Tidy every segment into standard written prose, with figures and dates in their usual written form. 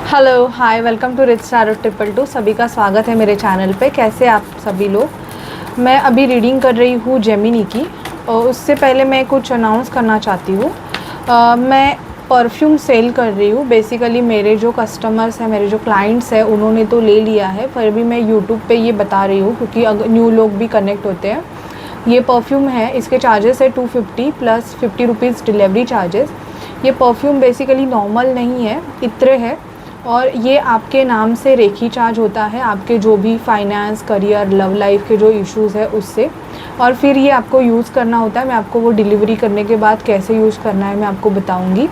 Hello hi welcome to rich star 222। सभी का स्वागत है मेरे चैनल पे। कैसे आप सभी लोग। मैं अभी रीडिंग कर रही हूँ जेमिनी की, और उससे पहले मैं कुछ अनाउंस करना चाहती हूँ। मैं परफ्यूम सेल कर रही हूँ। बेसिकली मेरे जो कस्टमर्स हैं, मेरे जो क्लाइंट्स हैं, उन्होंने तो ले लिया है, फिर भी मैं यूट्यूब पे ये बता रही हूँ क्योंकि अगर न्यू लोग भी कनेक्ट होते हैं। ये परफ्यूम है, इसके चार्जेस है 250 प्लस 50 रुपीज़ डिलीवरी चार्जेस। ये परफ्यूम बेसिकली नॉर्मल नहीं है, इत्र है, और ये आपके नाम से रेखी चार्ज होता है, आपके जो भी फाइनेंस, करियर, लव लाइफ के जो इश्यूज़ है उससे। और फिर ये आपको यूज़ करना होता है। मैं आपको वो डिलीवरी करने के बाद कैसे यूज़ करना है मैं आपको बताऊंगी।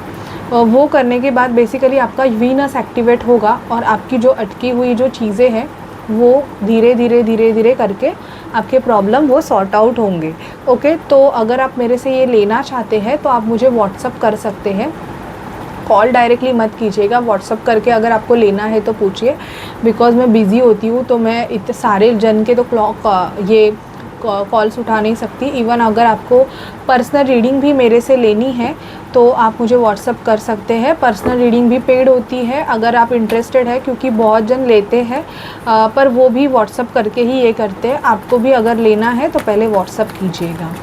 वो करने के बाद बेसिकली आपका वीनस एक्टिवेट होगा और आपकी जो अटकी हुई जो चीज़ें हैं वो धीरे धीरे धीरे धीरे करके आपके प्रॉब्लम वो सॉर्ट आउट होंगे। ओके, तो अगर आप मेरे से ये लेना चाहते हैं तो आप मुझे व्हाट्सअप कर सकते हैं। कॉल डायरेक्टली मत कीजिएगा, व्हाट्सअप करके अगर आपको लेना है तो पूछिए, बिकॉज़ मैं बिज़ी होती हूँ तो मैं इतने सारे जन के तो ये कॉल्स उठा नहीं सकती। इवन अगर आपको पर्सनल रीडिंग भी मेरे से लेनी है तो आप मुझे व्हाट्सअप कर सकते हैं। पर्सनल रीडिंग भी पेड होती है अगर आप इंटरेस्टेड है, क्योंकि बहुत जन लेते हैं पर वो भी व्हाट्सअप करके ही ये करते हैं। आपको भी अगर लेना है तो पहले व्हाट्सअप कीजिएगा,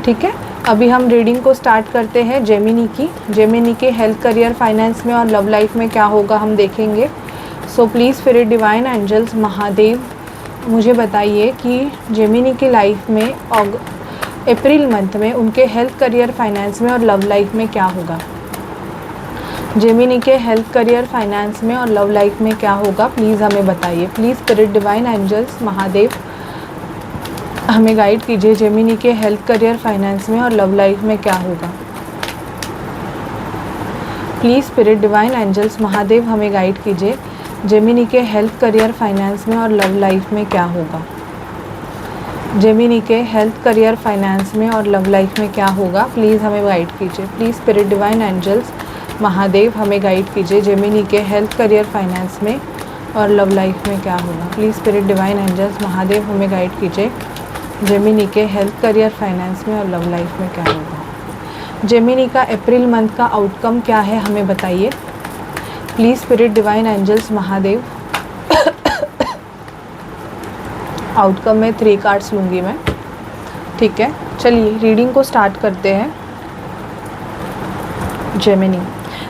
ठीक है। अभी हम रीडिंग को स्टार्ट करते हैं जेमिनी की। जेमिनी के हेल्थ, करियर, फाइनेंस में और लव लाइफ में क्या होगा हम देखेंगे। So please spirit, divine angels, Mahadev, मुझे बताइए कि जेमिनी की लाइफ में अप्रैल मंथ में उनके हेल्थ, करियर, फाइनेंस में और लव लाइफ में क्या होगा। जेमिनी के हेल्थ, करियर, फाइनेंस में और लव लाइफ में क्या होगा, प्लीज़ हमें बताइए। Please spirit, divine angels, Mahadev, हमें गाइड कीजिए। जेमिनी के हेल्थ, करियर, फाइनेंस में और लव लाइफ में क्या होगा। Please spirit, divine angels, Mahadev, हमें गाइड कीजिए। जेमिनी के हेल्थ, करियर, फाइनेंस में और लव लाइफ में क्या होगा। जेमिनी के हेल्थ, करियर, फाइनेंस में और लव लाइफ में क्या होगा, प्लीज़ हमें गाइड कीजिए। Please spirit, divine angels, Mahadev, हमें गाइड कीजिए। जेमिनी के हेल्थ, करियर, फाइनेंस में और लव लाइफ में क्या होगा। Please spirit, divine angels, Mahadev, हमें गाइड कीजिए। जेमिनी के हेल्थ, करियर, फाइनेंस में और लव लाइफ में क्या होगा। जेमिनी का अप्रैल मंथ का आउटकम क्या है हमें बताइए। Please spirit, divine angels, Mahadev. Outcome में 3 कार्ड्स लूँगी मैं, ठीक है। चलिए रीडिंग को स्टार्ट करते हैं।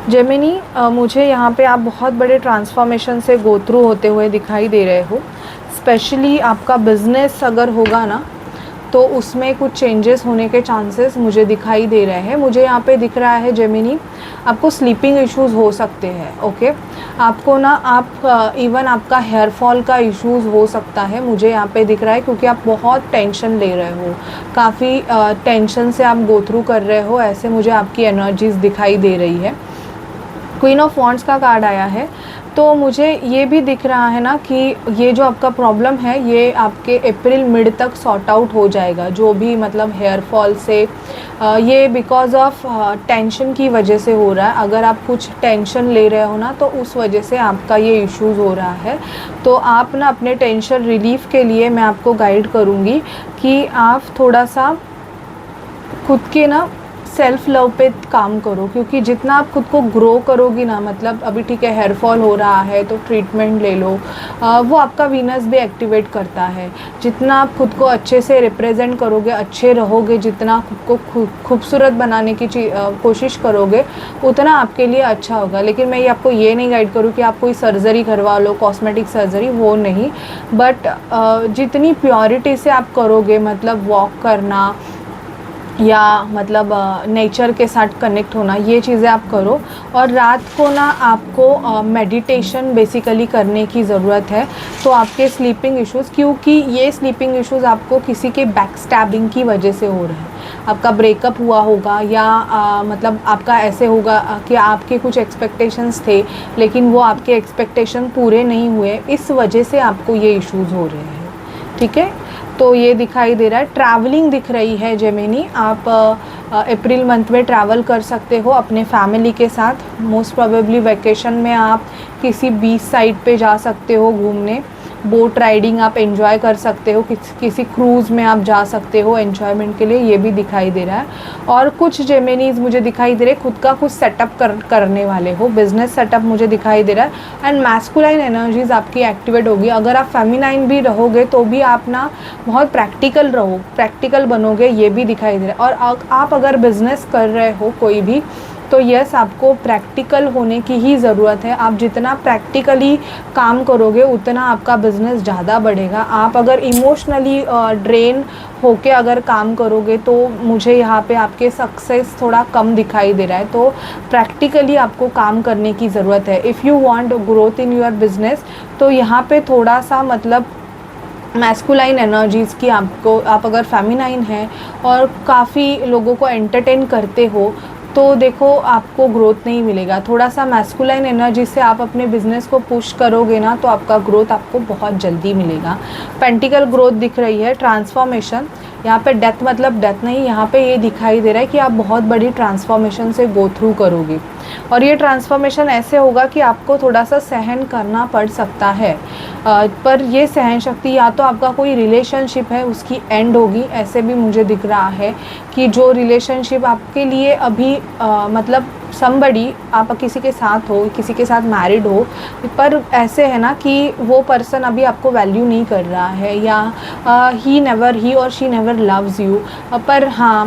जेमिनी, मुझे यहाँ पे आप बहुत बड़े ट्रांसफॉर्मेशन से गो थ्रू होते हुए दिखाई दे रहे हो। स्पेशली आपका बिजनेस अगर होगा ना तो उसमें कुछ चेंजेस होने के चांसेस मुझे दिखाई दे रहे हैं। मुझे यहाँ पे दिख रहा है जेमिनी, आपको स्लीपिंग इश्यूज़ हो सकते हैं। ओके, आपको ना इवन आपका हेयर फॉल का इश्यूज़ हो सकता है, मुझे यहाँ पे दिख रहा है, क्योंकि आप बहुत टेंशन ले रहे हो, काफ़ी टेंशन से आप गो थ्रू कर रहे हो, ऐसे मुझे आपकी एनर्जीज़ दिखाई दे रही है। क्वीन ऑफ वॉन्ड्स का कार्ड आया है, तो मुझे ये भी दिख रहा है ना कि ये जो आपका प्रॉब्लम है ये आपके अप्रैल मिड तक सॉर्ट आउट हो जाएगा। जो भी मतलब हेयर फॉल से ये बिकॉज ऑफ टेंशन की वजह से हो रहा है। अगर आप कुछ टेंशन ले रहे हो ना तो उस वजह से आपका ये इश्यूज़ हो रहा है। तो आप ना अपने टेंशन रिलीफ के लिए मैं आपको गाइड करूँगी कि आप थोड़ा सा खुद के ना सेल्फ़ लव पे काम करो, क्योंकि जितना आप खुद को ग्रो करोगी ना, मतलब अभी ठीक है हेयर फॉल हो रहा है तो ट्रीटमेंट ले लो, वो आपका वीनस भी एक्टिवेट करता है। जितना आप खुद को अच्छे से रिप्रेजेंट करोगे, अच्छे रहोगे, जितना खुद को खूबसूरत बनाने की कोशिश करोगे उतना आपके लिए अच्छा होगा। लेकिन मैं ये आपको ये नहीं गाइड करूँ कि आप कोई सर्जरी करवा लो, कॉस्मेटिक सर्जरी, वो नहीं। बट जितनी प्योरिटी से आप करोगे, मतलब वॉक करना या मतलब नेचर के साथ कनेक्ट होना, ये चीज़ें आप करो। और रात को ना आपको मेडिटेशन बेसिकली करने की ज़रूरत है। तो आपके स्लीपिंग इश्यूज़, क्योंकि ये स्लीपिंग इश्यूज़ आपको किसी के बैक स्टैबिंग की वजह से हो रहे हैं। आपका ब्रेकअप हुआ होगा या मतलब आपका ऐसे होगा कि आपके कुछ एक्सपेक्टेशंस थे लेकिन वो आपके एक्सपेक्टेशन पूरे नहीं हुए, इस वजह से आपको ये इश्यूज़ हो रहे हैं, ठीक है। तो ये दिखाई दे रहा है। ट्रैवलिंग दिख रही है जेमिनी, आप अप्रैल मंथ में ट्रैवल कर सकते हो अपने फैमिली के साथ। मोस्ट प्रोबेबली वैकेशन में आप किसी बीच साइड पे जा सकते हो घूमने। बोट राइडिंग आप एंजॉय कर सकते हो, किसी क्रूज़ में आप जा सकते हो एंजॉयमेंट के लिए, ये भी दिखाई दे रहा है। और कुछ जेमिनीज़ मुझे दिखाई दे रहे खुद का कुछ सेटअप करने वाले हो, बिजनेस सेटअप मुझे दिखाई दे रहा है। एंड मैस्कुलाइन एनर्जीज आपकी एक्टिवेट होगी। अगर आप फेमिनाइन भी रहोगे तो भी आप ना बहुत प्रैक्टिकल बनोगे, ये भी दिखाई दे रहा है। और आप अगर बिजनेस कर रहे हो कोई भी, तो यस आपको प्रैक्टिकल होने की ही ज़रूरत है। आप जितना प्रैक्टिकली काम करोगे उतना आपका बिज़नेस ज़्यादा बढ़ेगा। आप अगर इमोशनली ड्रेन होके अगर काम करोगे तो मुझे यहाँ पे आपके सक्सेस थोड़ा कम दिखाई दे रहा है। तो प्रैक्टिकली आपको काम करने की ज़रूरत है। If you want growth in your business, तो यहाँ पे थोड़ा सा मतलब मैस्कुलाइन एनर्जीज़ की आप अगर फेमिनाइन हैं और काफ़ी लोगों को एंटरटेन करते हो, तो देखो आपको ग्रोथ नहीं मिलेगा। थोड़ा सा मैस्कुलाइन एनर्जी से आप अपने बिजनेस को पुश करोगे ना, तो आपका ग्रोथ आपको बहुत जल्दी मिलेगा। पेंटिकल ग्रोथ दिख रही है, ट्रांसफॉर्मेशन। यहाँ पे डेथ मतलब डेथ नहीं, यहाँ पे ये दिखाई दे रहा है कि आप बहुत बड़ी ट्रांसफॉर्मेशन से गो थ्रू करोगे। और ये ट्रांसफॉर्मेशन ऐसे होगा कि आपको थोड़ा सा सहन करना पड़ सकता है, पर ये सहन शक्ति या तो आपका कोई रिलेशनशिप है उसकी एंड होगी, ऐसे भी मुझे दिख रहा है कि जो रिलेशनशिप आपके लिए अभी मतलब समबडी आप किसी के साथ हो, किसी के साथ मैरिड हो, पर ऐसे है ना कि वो पर्सन अभी आपको वैल्यू नहीं कर रहा है, या ही और शी नेवर लव्स यू। पर हाँ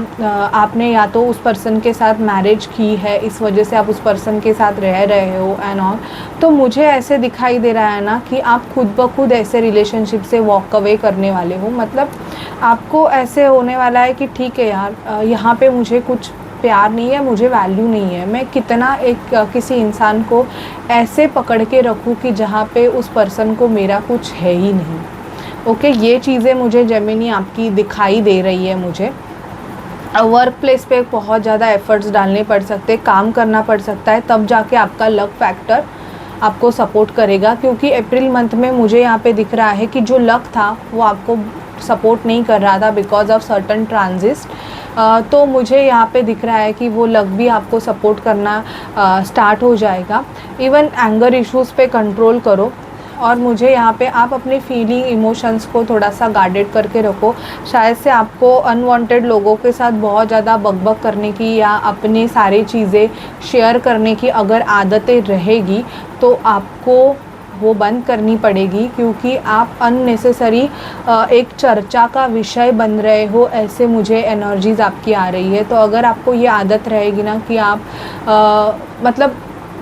आपने या तो उस पर्सन के साथ मैरिज की है, इस वजह से आप उस पर्सन के साथ रह रहे हो एंड ऑल। तो मुझे ऐसे दिखाई दे रहा है ना कि आप खुद ब खुद ऐसे रिलेशनशिप से वॉक अवे करने वाले हो। मतलब आपको ऐसे होने वाला है कि ठीक है यार, यहाँ पे मुझे कुछ प्यार नहीं है, मुझे वैल्यू नहीं है, मैं कितना किसी इंसान को ऐसे पकड़ के रखूँ कि जहाँ पे उस पर्सन को मेरा कुछ है ही नहीं। ओके, ये चीज़ें मुझे जेमिनी आपकी दिखाई दे रही है। मुझे वर्क प्लेस पे बहुत ज़्यादा एफर्ट्स डालने पड़ सकते हैं, काम करना पड़ सकता है, तब जाके आपका लक फैक्टर आपको सपोर्ट करेगा। क्योंकि अप्रैल मंथ में मुझे यहाँ पे दिख रहा है कि जो लक था वो आपको सपोर्ट नहीं कर रहा था बिकॉज ऑफ सर्टन ट्रांजिट। तो मुझे यहाँ पे दिख रहा है कि वो लक भी आपको सपोर्ट करना स्टार्ट हो जाएगा। इवन एंगर इश्यूज़ पे कंट्रोल करो। और मुझे यहाँ पे आप अपने फीलिंग इमोशंस को थोड़ा सा गार्डेड करके रखो। शायद से आपको अनवांटेड लोगों के साथ बहुत ज़्यादा बकबक करने की या अपनी सारी चीज़ें शेयर करने की अगर आदतें रहेगी, तो आपको वो बंद करनी पड़ेगी, क्योंकि आप अननेसेसरी एक चर्चा का विषय बन रहे हो, ऐसे मुझे एनर्जीज़ आपकी आ रही है। तो अगर आपको ये आदत रहेगी ना कि आप मतलब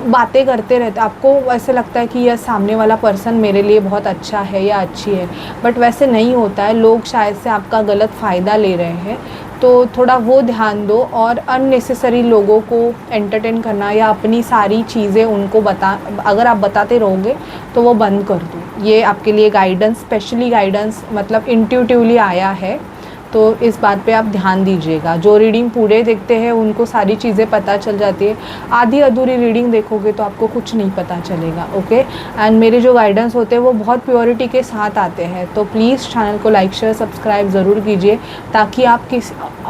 बातें करते रहते, आपको ऐसे लगता है कि यह सामने वाला पर्सन मेरे लिए बहुत अच्छा है या अच्छी है, बट वैसे नहीं होता है, लोग शायद से आपका गलत फ़ायदा ले रहे हैं। तो थोड़ा वो ध्यान दो, और अननेसेसरी लोगों को एंटरटेन करना या अपनी सारी चीज़ें उनको अगर आप बताते रहोगे तो वो बंद कर दो। ये आपके लिए गाइडेंस, स्पेशली गाइडेंस मतलब इंट्यूटिवली आया है, तो इस बात पे आप ध्यान दीजिएगा। जो रीडिंग पूरे देखते हैं उनको सारी चीज़ें पता चल जाती है, आधी अधूरी रीडिंग देखोगे तो आपको कुछ नहीं पता चलेगा। ओके, एंड मेरे जो गाइडेंस होते हैं वो बहुत प्योरिटी के साथ आते हैं। तो प्लीज़ चैनल को लाइक शेयर सब्सक्राइब ज़रूर कीजिए, ताकि आप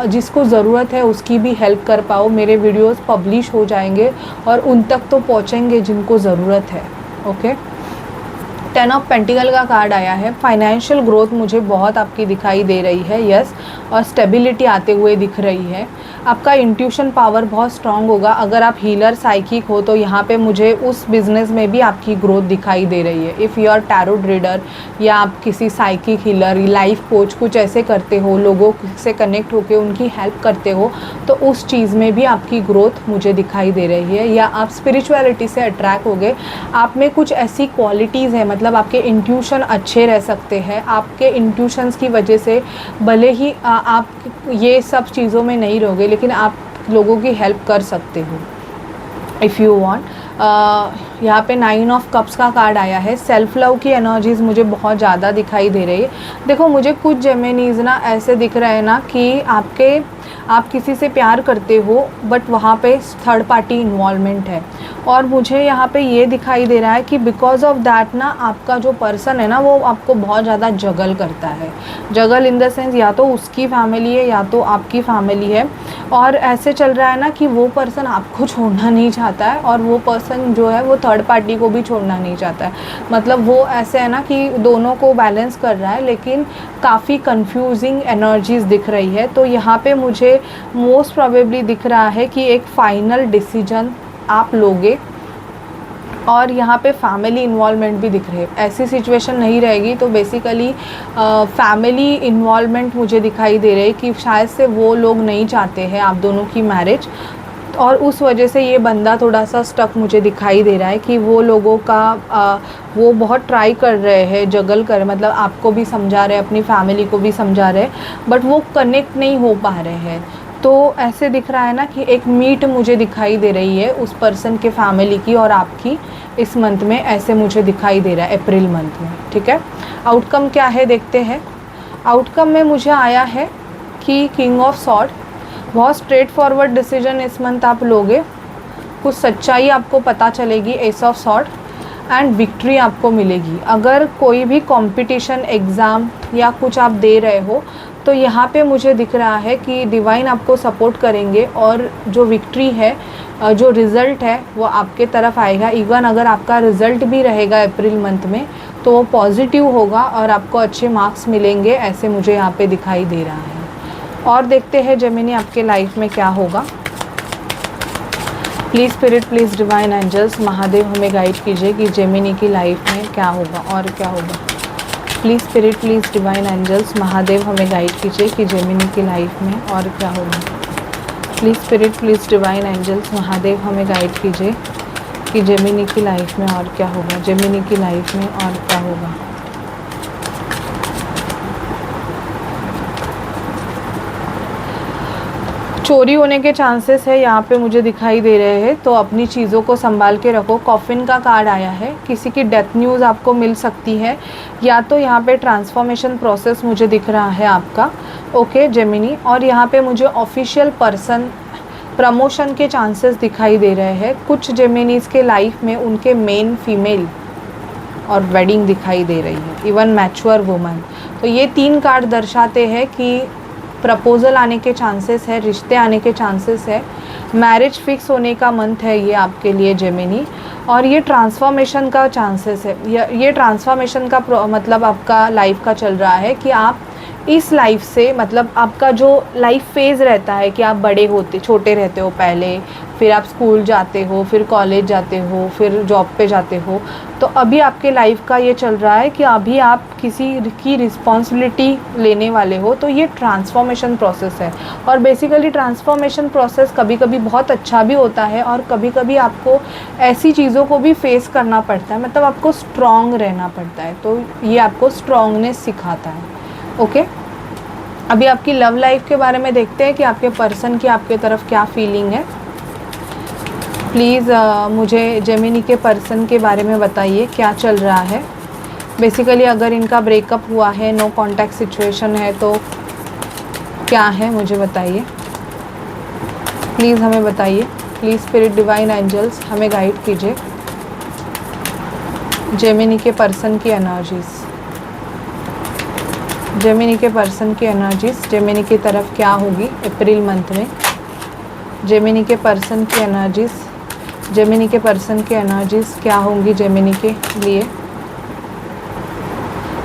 जिसको ज़रूरत है उसकी भी हेल्प कर पाओ। मेरे वीडियोज़ पब्लिश हो जाएंगे और उन तक तो पहुँचेंगे जिनको ज़रूरत है। ओके, 10 ऑफ पेंटिकल का कार्ड आया है। फाइनेंशियल ग्रोथ मुझे बहुत आपकी दिखाई दे रही है, यस, और स्टेबिलिटी आते हुए दिख रही है। आपका इंट्यूशन पावर बहुत स्ट्रांग होगा। अगर आप हीलर साइकिक हो तो यहाँ पे मुझे उस बिज़नेस में भी आपकी ग्रोथ दिखाई दे रही है। If you are tarot reader या आप किसी साइकिक हीलर, लाइफ कोच कुछ ऐसे करते हो, लोगों से कनेक्ट होकर उनकी हेल्प करते हो, तो उस चीज़ में भी आपकी ग्रोथ मुझे दिखाई दे रही है। या आप स्पिरिचुअलिटी से अट्रैक्ट हो गए, आप में कुछ ऐसी क्वालिटीज़ है, मतलब आपके इंट्यूशन अच्छे रह सकते हैं। आपके इंट्यूशंस की वजह से भले ही आप ये सब चीज़ों में नहीं रहोगे, लेकिन आप लोगों की हेल्प कर सकते हो इफ़ यू वांट। यहाँ पे 9 ऑफ कप्स का कार्ड आया है। सेल्फ लव की एनर्जीज़ मुझे बहुत ज़्यादा दिखाई दे रही है। देखो, मुझे कुछ जेमिनीज़ ना ऐसे दिख रहे हैं ना कि आपके आप किसी से प्यार करते हो बट वहाँ पे थर्ड पार्टी इन्वॉल्वमेंट है। और मुझे यहाँ पे ये दिखाई दे रहा है कि बिकॉज ऑफ दैट ना आपका जो पर्सन है ना वो आपको बहुत ज़्यादा जगल करता है। जगल इन द सेंस या तो उसकी फैमिली है या तो आपकी फैमिली है, और ऐसे चल रहा है ना कि वो पर्सन आपको छोड़ना नहीं चाहता है और वो पर्सन जो है वो थर्ड पार्टी को भी छोड़ना नहीं चाहता है। मतलब वो ऐसे है ना कि दोनों को बैलेंस कर रहा है, लेकिन काफ़ी कंफ्यूजिंग एनर्जीज दिख रही है। तो यहाँ पे मुझे मोस्ट प्रोबेबली दिख रहा है कि एक फाइनल डिसीजन आप लोगे, और यहाँ पे फैमिली इन्वॉल्वमेंट भी दिख रही है। ऐसी सिचुएशन नहीं रहेगी तो बेसिकली फैमिली इन्वॉल्वमेंट मुझे दिखाई दे रही है कि शायद से वो लोग नहीं चाहते हैं आप दोनों की मैरिज, और उस वजह से ये बंदा थोड़ा सा स्टक मुझे दिखाई दे रहा है कि वो लोगों का वो बहुत ट्राई कर रहे हैं, जगल कर, मतलब आपको भी समझा रहे हैं, अपनी फैमिली को भी समझा रहे हैं, बट वो कनेक्ट नहीं हो पा रहे हैं। तो ऐसे दिख रहा है ना कि एक मीट मुझे दिखाई दे रही है उस पर्सन के फैमिली की और आपकी इस मंथ में, ऐसे मुझे दिखाई दे रहा है अप्रैल मंथ में। ठीक है, आउटकम क्या है देखते हैं। आउटकम में मुझे आया है कि किंग ऑफ सॉर्ड, बहुत स्ट्रेट फॉरवर्ड डिसीजन इस मंथ आप लोगे, कुछ सच्चाई आपको पता चलेगी, S of sword, and victory आपको मिलेगी। अगर कोई भी कंपटीशन एग्ज़ाम या कुछ आप दे रहे हो तो यहाँ पे मुझे दिख रहा है कि डिवाइन आपको सपोर्ट करेंगे और जो विक्ट्री है, जो रिज़ल्ट है वो आपके तरफ आएगा। इवन अगर आपका रिज़ल्ट भी रहेगा अप्रैल मंथ में तो वो पॉजिटिव होगा और आपको अच्छे मार्क्स मिलेंगे, ऐसे मुझे यहाँ पे दिखाई दे रहा है। और देखते हैं जेमिनी आपके लाइफ में क्या होगा। Please spirit, please divine angels, Mahadev हमें गाइड कीजिए कि जेमिनी की लाइफ में क्या होगा और क्या होगा। Please spirit, please divine angels, Mahadev हमें गाइड कीजिए कि जेमिनी की लाइफ में और क्या होगा। Please spirit, please divine angels, Mahadev हमें गाइड कीजिए कि जेमिनी की लाइफ में और क्या होगा, जेमिनी की लाइफ में और क्या होगा। चोरी होने के चांसेस है यहाँ पे मुझे दिखाई दे रहे हैं, तो अपनी चीज़ों को संभाल के रखो। कॉफिन का कार्ड आया है, किसी की डेथ न्यूज़ आपको मिल सकती है, या तो यहाँ पे ट्रांसफॉर्मेशन प्रोसेस मुझे दिख रहा है आपका। ओके जेमिनी, और यहाँ पे मुझे ऑफिशियल पर्सन प्रमोशन के चांसेस दिखाई दे रहे हैं। कुछ जेमिनीज़ के लाइफ में उनके मेन फीमेल और वेडिंग दिखाई दे रही है, इवन मैच्योर वुमन। तो ये 3 कार्ड दर्शाते हैं कि प्रपोज़ल आने के चांसेस है, रिश्ते आने के चांसेस है, मैरिज फिक्स होने का मंथ है ये आपके लिए जेमिनी। और ये ट्रांसफॉर्मेशन का चांसेस है, ये ट्रांसफॉर्मेशन का मतलब आपका लाइफ का चल रहा है कि आप इस लाइफ से, मतलब आपका जो लाइफ फेज़ रहता है कि आप बड़े होते छोटे रहते हो पहले, फिर आप स्कूल जाते हो, फिर कॉलेज जाते हो, फिर जॉब पे जाते हो, तो अभी आपके लाइफ का ये चल रहा है कि अभी आप किसी की रिस्पॉन्सिबिलिटी लेने वाले हो। तो ये ट्रांसफॉर्मेशन प्रोसेस है, और बेसिकली ट्रांसफॉर्मेशन प्रोसेस कभी कभी बहुत अच्छा भी होता है और कभी कभी आपको ऐसी चीज़ों को भी फेस करना पड़ता है, मतलब आपको स्ट्रॉन्ग रहना पड़ता है। तो ये आपको स्ट्रॉन्गनेस सिखाता है। ओके, अभी आपकी लव लाइफ के बारे में देखते हैं कि आपके पर्सन की आपके तरफ क्या फीलिंग है। प्लीज़ मुझे जेमिनी के पर्सन के बारे में बताइए क्या चल रहा है। बेसिकली अगर इनका ब्रेकअप हुआ है, नो कांटेक्ट सिचुएशन है, तो क्या है मुझे बताइए, प्लीज़ हमें बताइए। प्लीज़ स्पिरिट डिवाइन एंजल्स हमें गाइड कीजिए जेमिनी के पर्सन की एनर्जीज़, जेमिनी के पर्सन की एनर्जीज़ जेमिनी की तरफ क्या होगी अप्रैल मंथ में। जेमिनी के पर्सन की एनर्जीज़, जेमिनी के पर्सन की एनर्जीज़ क्या होंगी जेमिनी के लिए।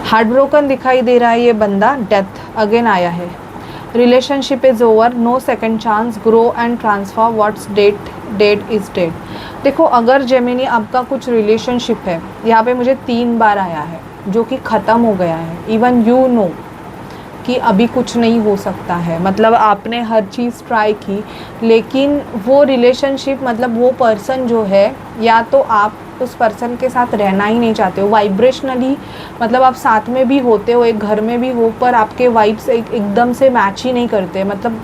हार्ट ब्रोकन दिखाई दे रहा है ये बंदा, डेथ अगेन आया है। Relationship is over, no second chance, grow and transfer, what's dead is dead. देखो, अगर जेमिनी आपका कुछ रिलेशनशिप है, यहाँ पे मुझे 3 बार आया है जो कि ख़त्म हो गया है। इवन यू नो कि अभी कुछ नहीं हो सकता है, मतलब आपने हर चीज़ ट्राई की, लेकिन वो रिलेशनशिप, मतलब वो पर्सन जो है, या तो आप उस पर्सन के साथ रहना ही नहीं चाहते हो वाइब्रेशनली, मतलब आप साथ में भी होते हो, एक घर में भी हो, पर आपके वाइब्स एकदम से मैच ही नहीं करते, मतलब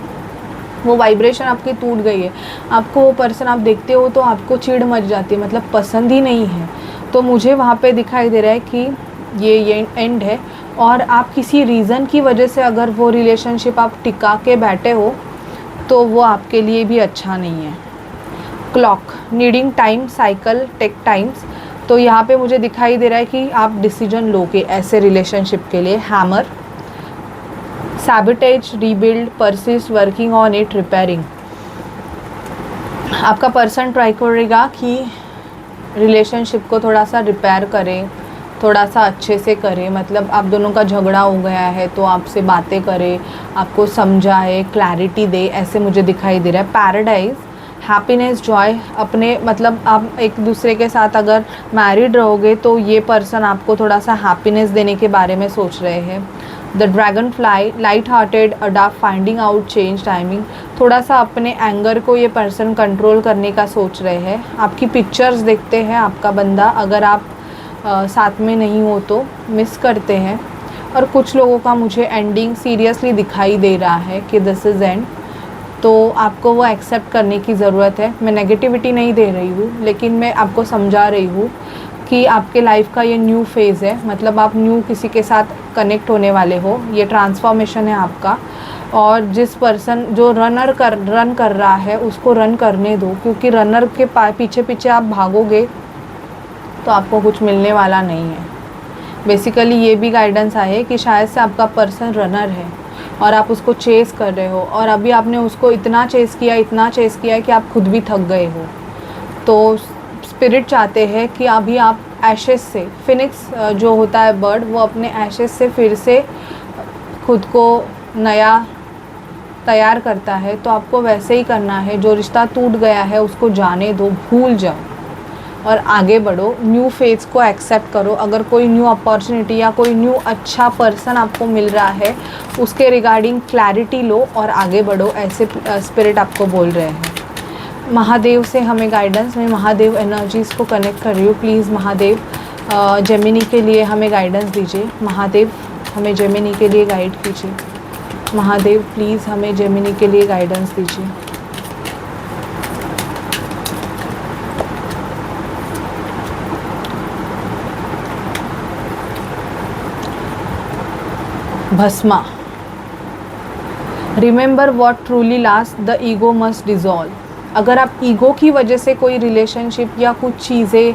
वो वाइब्रेशन आपकी टूट गई है। आपको वो पर्सन आप देखते हो तो आपको चिढ़ मच जाती है, मतलब पसंद ही नहीं है। तो मुझे वहाँ पे दिखाई दे रहा है कि ये एंड है, और आप किसी रीज़न की वजह से अगर वो रिलेशनशिप आप टिका के बैठे हो, तो वो आपके लिए भी अच्छा नहीं है। Clock, needing time, cycle, take times. तो यहाँ पे मुझे दिखाई दे रहा है कि आप डिसीजन लोगे ऐसे रिलेशनशिप के लिए। Hammer, sabotage, rebuild, persist, working on it, repairing. आपका पर्सन ट्राई करेगा कि रिलेशनशिप को थोड़ा सा रिपेयर करे, थोड़ा सा अच्छे से करे। मतलब आप दोनों का झगड़ा हो गया है तो आपसे बातें करे, आपको समझाए, क्लैरिटी दे, ऐसे मुझे दिखाई दे रहा है। Paradise, happiness, Joy. अपने मतलब आप एक दूसरे के साथ अगर मैरिड रहोगे तो ये पर्सन आपको थोड़ा सा हैप्पीनेस देने के बारे में सोच रहे हैं। The dragon fly, light hearted, adapt, finding out, change, timing. थोड़ा सा अपने एंगर को ये पर्सन कंट्रोल करने का सोच रहे हैं। आपकी पिक्चर्स देखते हैं आपका बंदा, अगर आप साथ में नहीं हो तो मिस करते हैं। और कुछ लोगों का मुझे एंडिंग सीरियसली दिखाई दे रहा है कि दिस इज़ एंड, तो आपको वो एक्सेप्ट करने की ज़रूरत है। मैं नेगेटिविटी नहीं दे रही हूँ, लेकिन मैं आपको समझा रही हूँ कि आपके लाइफ का ये न्यू फेज़ है। मतलब आप न्यू किसी के साथ कनेक्ट होने वाले हो, ये ट्रांसफॉर्मेशन है आपका। और जिस पर्सन जो रन कर रहा है उसको रन करने दो, क्योंकि रनर के पीछे पीछे आप भागोगे तो आपको कुछ मिलने वाला नहीं है। बेसिकली ये भी गाइडेंस आए कि शायद से आपका पर्सन रनर है और आप उसको चेस कर रहे हो, और अभी आपने उसको इतना चेस किया कि आप खुद भी थक गए हो। तो स्पिरिट चाहते हैं कि अभी आप एशेस से, फिनिक्स जो होता है बर्ड, वो अपने एशेस से फिर से खुद को नया तैयार करता है। तो आपको वैसे ही करना है। जो रिश्ता टूट गया है उसको जाने दो, भूल जाओ और आगे बढ़ो। न्यू फेज़ को एक्सेप्ट करो। अगर कोई न्यू अपॉर्चुनिटी या कोई न्यू अच्छा पर्सन आपको मिल रहा है, उसके रिगार्डिंग क्लैरिटी लो और आगे बढ़ो, ऐसे स्पिरिट आपको बोल रहे हैं। महादेव से हमें गाइडेंस, मैं महादेव एनर्जीज़ को कनेक्ट कर रही हूँ। प्लीज़ महादेव जेमिनी के लिए हमें गाइडेंस दीजिए। महादेव हमें जेमिनी के लिए गाइड कीजिए। महादेव प्लीज़ हमें जेमिनी के लिए गाइडेंस दीजिए। भस्मा, remember what truly last, the ego must dissolve. अगर आप ईगो की वजह से कोई रिलेशनशिप या कुछ चीज़ें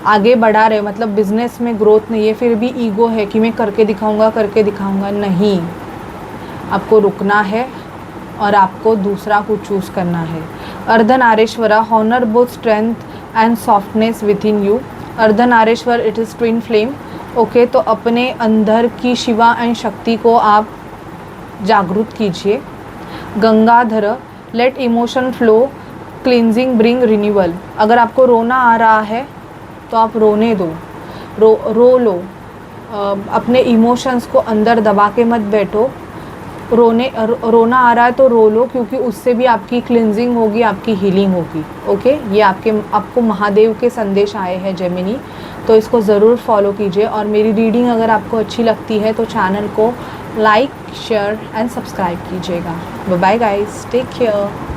आगे बढ़ा रहे, मतलब बिज़नेस में ग्रोथ नहीं है, फिर भी ईगो है कि मैं करके दिखाऊंगा, नहीं, आपको रुकना है और आपको दूसरा कुछ चूज़ करना है। Ardhanarishvara, honour both strength and softness within you. Ardhanarishvara, it is twin flame. Okay, तो अपने अंदर की शिवा एंड शक्ति को आप जागरूक कीजिए। Gangadhar, let emotion flow, cleansing bring renewal. अगर आपको रोना आ रहा है तो आप रोने दो, रो लो। अपने इमोशंस को अंदर दबा के मत बैठो। रोना आ रहा है तो रो लो, क्योंकि उससे भी आपकी क्लिनजिंग होगी, आपकी हीलिंग होगी। ओके, ये आपको महादेव के संदेश आए हैं जेमिनी, तो इसको ज़रूर फॉलो कीजिए। और मेरी रीडिंग अगर आपको अच्छी लगती है तो चैनल को लाइक, शेयर एंड सब्सक्राइब कीजिएगा। Bye bye guys, take care.